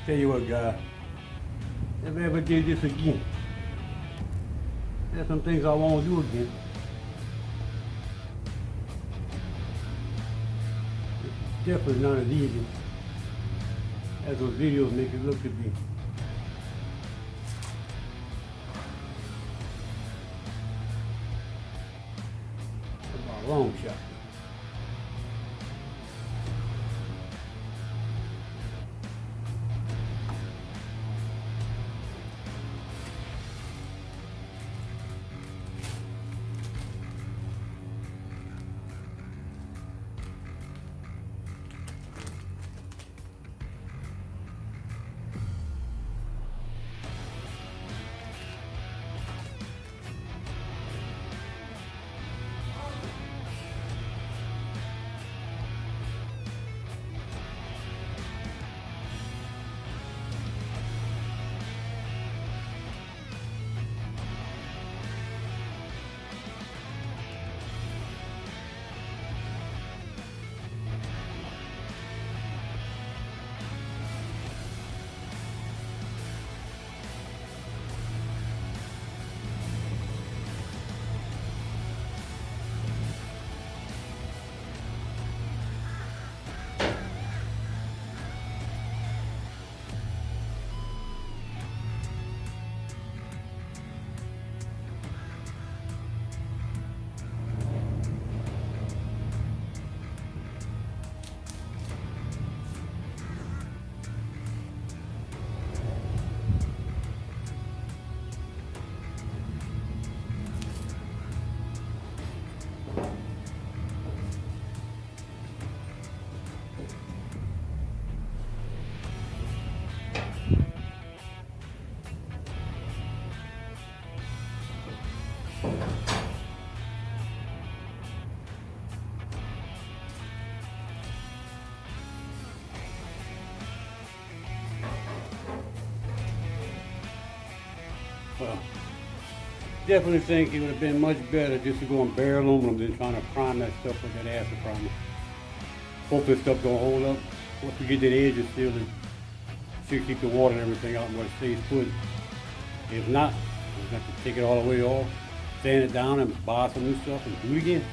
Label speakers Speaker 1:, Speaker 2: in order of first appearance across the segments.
Speaker 1: Tell you what, guys, if I ever did this again, there's some things I won't do again. It's definitely not as easy as those videos make it look to be. That's a long shot. Well, definitely think it would have been much better just to go on bare aluminum than trying to prime that stuff with that acid primer. Hope this stuff don't hold up. Once we get that edge of seal, it should keep the water and everything out where it stays put. If not, we'll have to take it all the way off, sand it down and buy some new stuff and do it again.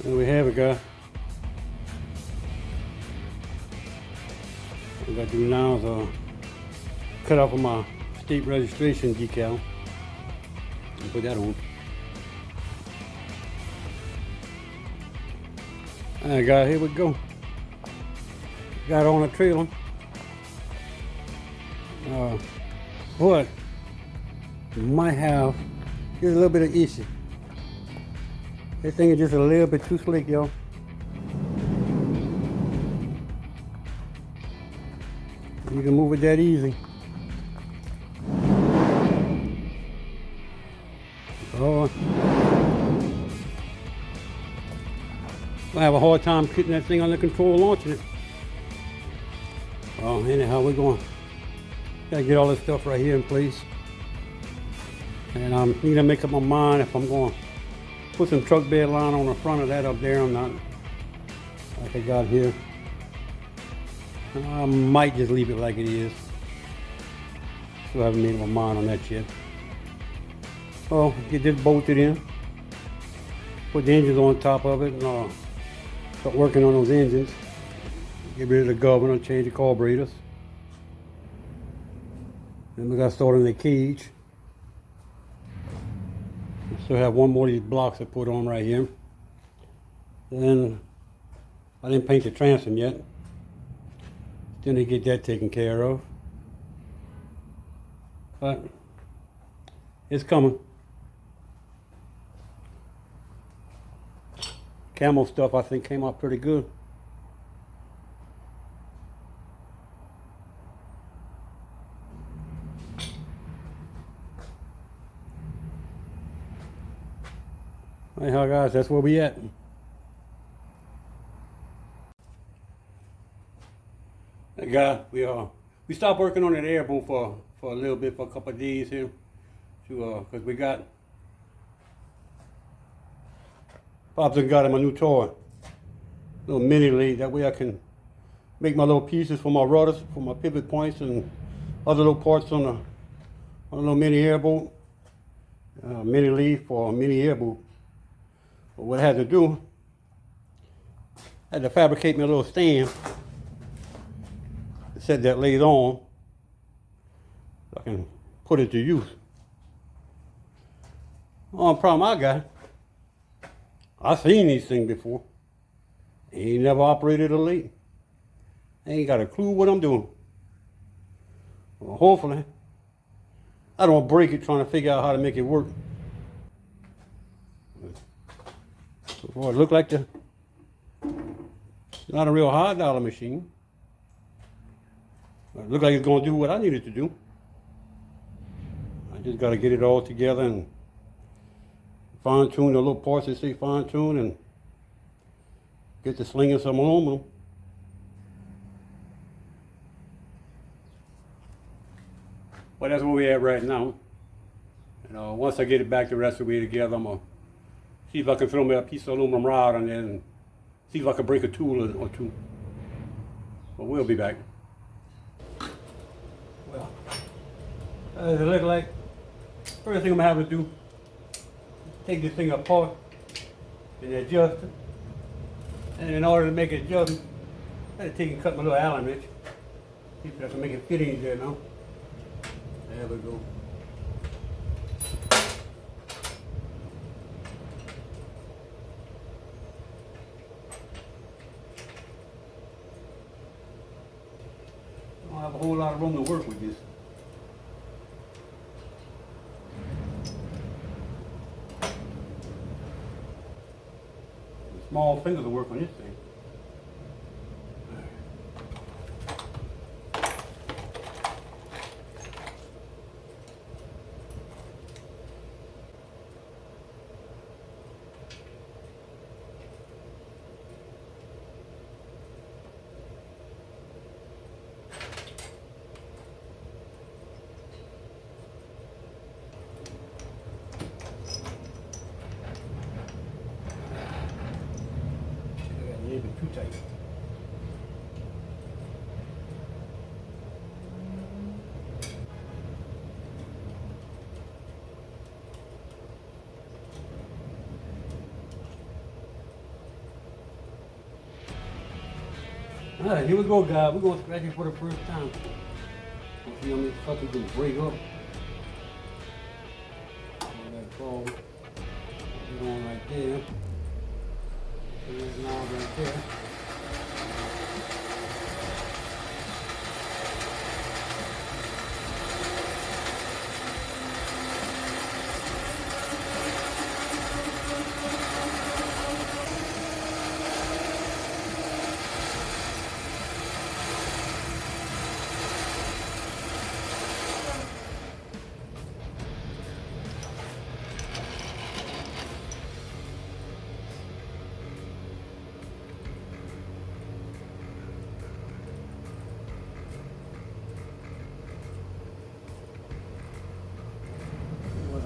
Speaker 1: There we have it, guys. What I gotta do now is cut off of my state registration decal and put that on. Alright guys, here we go. Got on a trailer. But might have just a little bit of issue. This thing is just a little bit too slick, y'all. You can move it that easy. Oh, I have a hard time getting that thing under control, launching it. Oh, anyhow, we're going. Gotta get all this stuff right here in place. And I'm need to make up my mind if I'm going to put some truck bed line on the front of that up there or not. Like I got here. I might just leave it like it is. Still haven't made up my mind on that yet. So get this bolted in. Put the engines on top of it and start working on those engines. Get rid of the governor, change the carburetors. Then we got to start in the cage. Still have one more of these blocks to put on right here. Then I didn't paint the transom yet. Then to get that taken care of. But it's coming. Camo stuff I think came out pretty good. Anyhow guys, that's where we at. Hey guys, we stopped working on that airboat for a little bit, for a couple of days here, because we got Pops and got him a new toy, little mini lathe. That way I can make my little pieces for my rudders, for my pivot points, and other little parts on a little mini airboat. Mini lathe for a mini airboat. But what I had to do, I had to fabricate me a little stand to set that lathe on so I can put it to use. Only problem I got, I've seen these things before. Ain't never operated a lathe. Ain't got a clue what I'm doing. Well, hopefully, I don't break it trying to figure out how to make it work. Boy, it looked like it's not a real high dollar machine. It looked like it's going to do what I needed to do. I just got to get it all together and fine tune the little parts that say fine tune and get the sling and some aluminum. Well, that's where we're at right now. And once I get it back the rest of the way together, I'm going to see if I can throw me a piece of aluminum rod on there and see if I can break a tool or two. But we'll be back. Well, as it looks like, first thing I'm going to have to do, take this thing apart and adjust it. And in order to make it adjust, I had to take and cut my little Allen wrench. See if I can make it fit in there now. There we go. I don't have a whole lot of room to work with this. The small fingers will work on this thing. Too tight. All right, here we go, guys. We're gonna scratch it for the first time. See how many suckers can break up. That ball. Put it on right there. Put it on right there.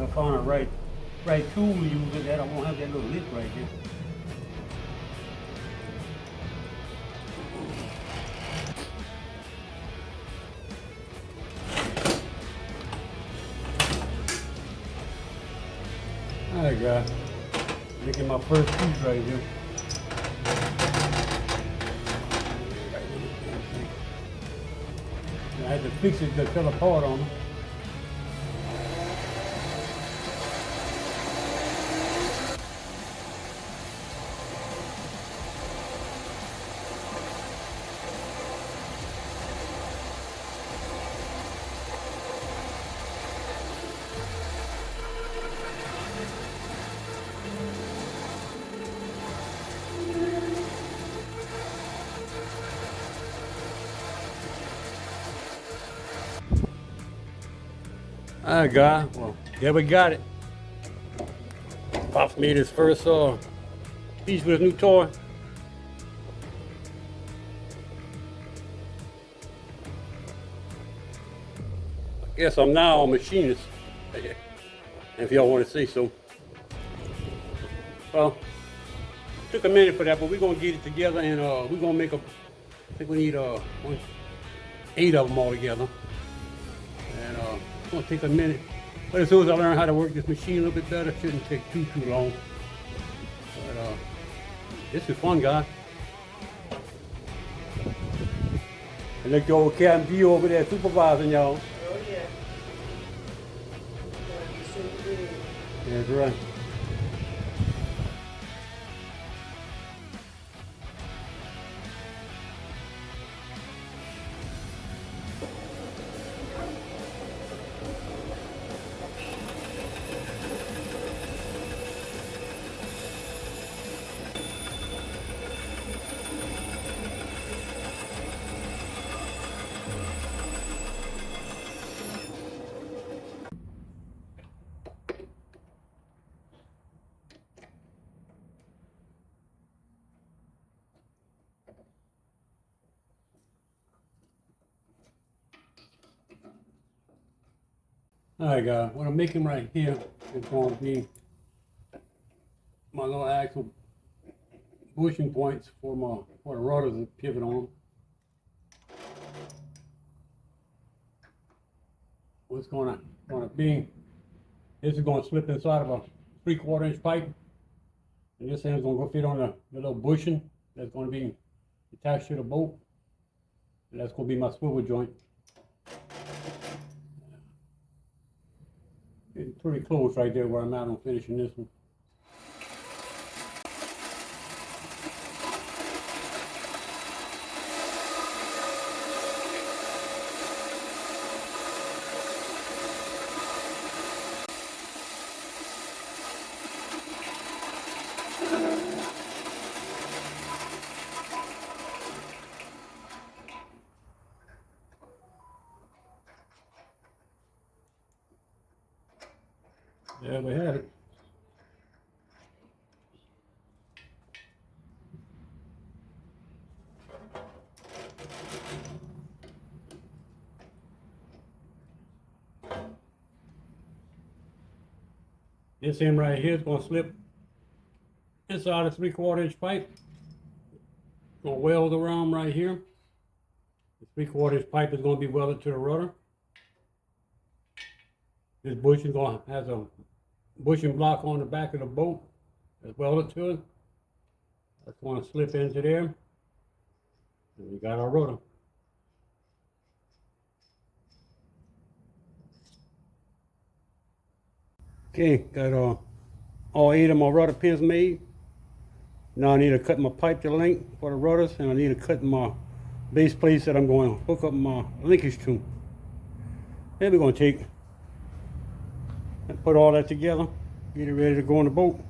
Speaker 1: I found a right tool to use it, that I won't have that little lip right there. Alright guys, making my first piece right here. I had to fix it, that fell apart on me. Alright guys, well, there we got it. Pops made his first piece with his new toy. I guess I'm now a machinist, if y'all want to say so. Well, took a minute for that, but we're gonna get it together and we're gonna make I think we need 8 of them all together. And it's gonna take a minute. But as soon as I learn how to work this machine a little bit better, it shouldn't take too long. But this is fun, guys. I like the old cabin view over there supervising y'all.
Speaker 2: Oh yeah.
Speaker 1: That's right. Alright guys, what I'm making right here is going to be my little actual bushing points for the rudder to pivot on. What's going to be, this is going to slip inside of a 3/4 inch pipe, and this end's going to go fit on the little bushing that's going to be attached to the boat, and that's going to be my swivel joint. It's pretty close right there where I'm at on finishing this one. There we have it. This end right here is going to slip inside a 3/4 inch pipe. Going to weld around right here. The 3/4 inch pipe is going to be welded to the rudder. This bushing has a bushing block on the back of the boat that's welded to it. That's going to slip into there. And we got our rudder. Okay, got all 8 of my rudder pins made. Now I need to cut my pipe to length for the rudders, and I need to cut my base plates that I'm going to hook up my linkage to. Then we're going to take and put all that together, get it ready to go on the boat.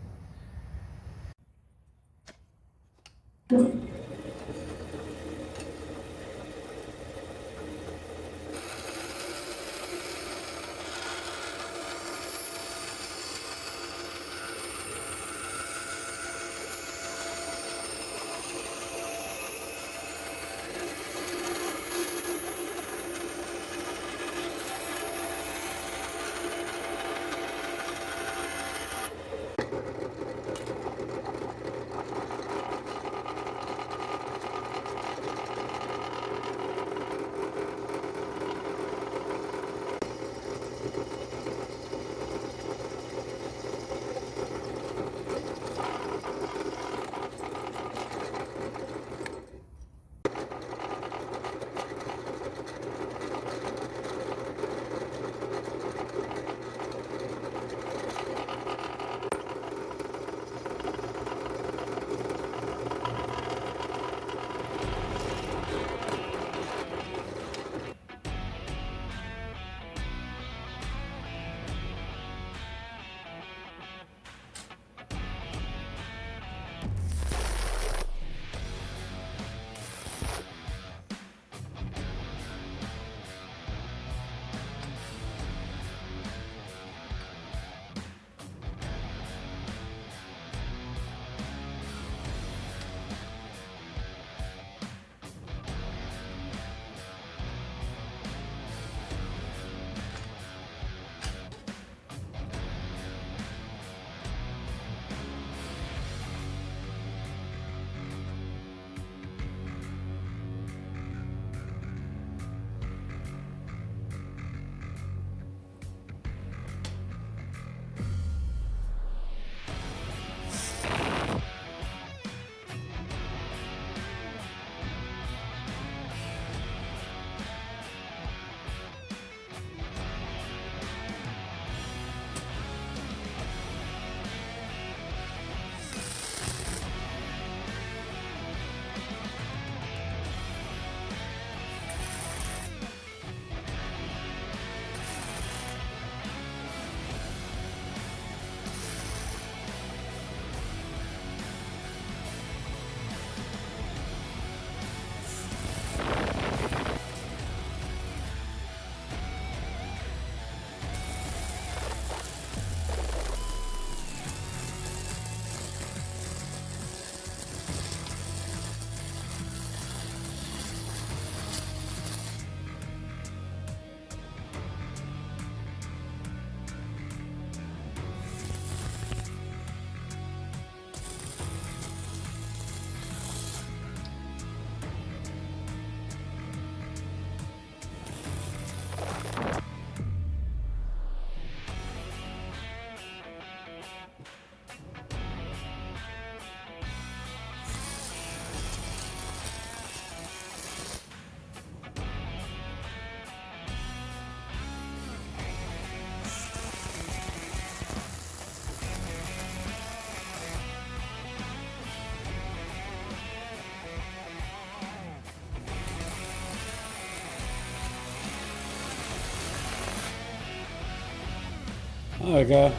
Speaker 1: Alright guys,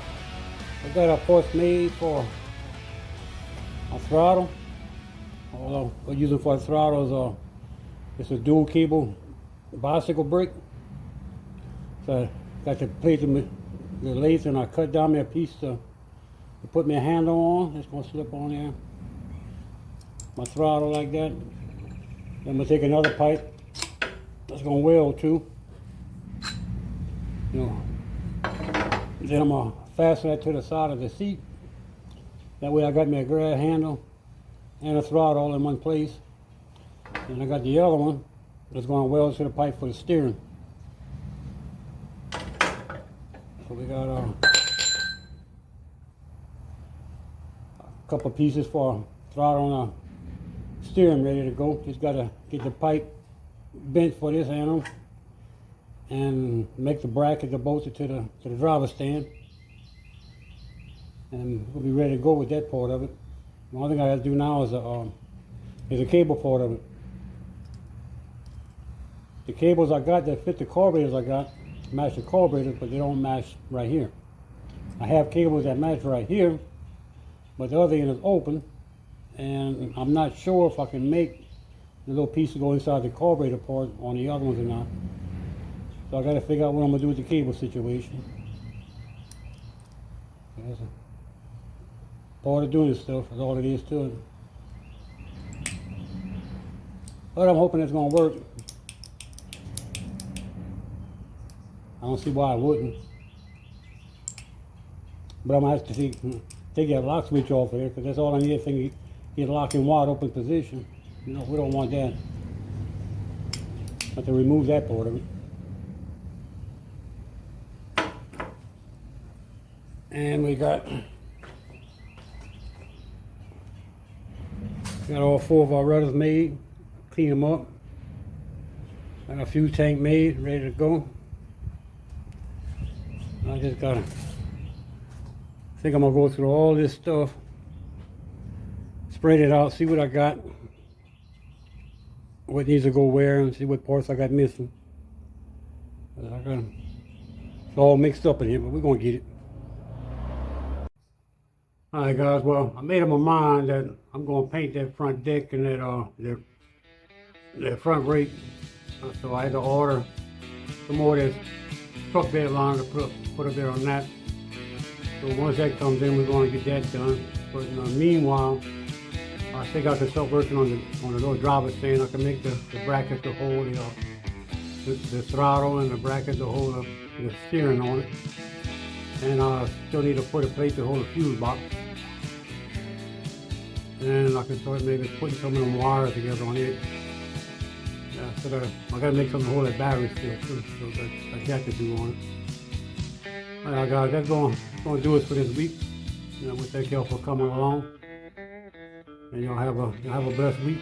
Speaker 1: I got a ports made for a throttle. All I'm using for a throttle is it's a dual cable bicycle brake. So I got to plate the lathe, and I cut down me a piece to put me a handle on. It's gonna slip on there. My throttle like that. Then I'm gonna take another pipe that's gonna weld too. You know. Then I'm gonna fasten that to the side of the seat. That way I got me a grab handle and a throttle all in one place. And I got the other one that's going to weld to the pipe for the steering. So we got a couple pieces for throttle and a steering ready to go. Just got to get the pipe bent for this handle and make the bracket to bolt it to the driver stand. And we'll be ready to go with that part of it. The only thing I got to do now is a cable part of it. The cables I got that fit the carburetors I got match the carburetors, but they don't match right here. I have cables that match right here, but the other end is open, and I'm not sure if I can make the little piece to go inside the carburetor part on the other ones or not. So I got to figure out what I'm going to do with the cable situation. That's a part of doing this stuff, is all it is to it. But I'm hoping it's going to work. I don't see why I wouldn't. But I'm going to have to take that lock switch off of there, because that's all I need to get locked in wide open position. You know, we don't want that. Have to remove that part of it. And we got all 4 of our rudders made. Clean them up. Got a fuel tank made, ready to go. I just gotta think I'm gonna go through all this stuff, spread it out, see what I got, what needs to go where, and see what parts I got missing. It's all mixed up in here, but we're gonna get it. Alright guys, well, I made up my mind that I'm gonna paint that front deck and that front rake. So I had to order some more of this truck bed liner to put up there on that. So once that comes in, we're going to get that done. But meanwhile, I think I can start working on the little driver stand. I can make the bracket to hold the throttle, and the bracket to hold the steering on it. And I still need to put a plate to hold the fuse box. And I can start maybe putting some of them wires together on it. Yeah, so I gotta make something to hold that battery still too, so I got to do on it. Alright guys, that's going to do it for this week. You know, we thank y'all for coming along, and y'all have a blessed week.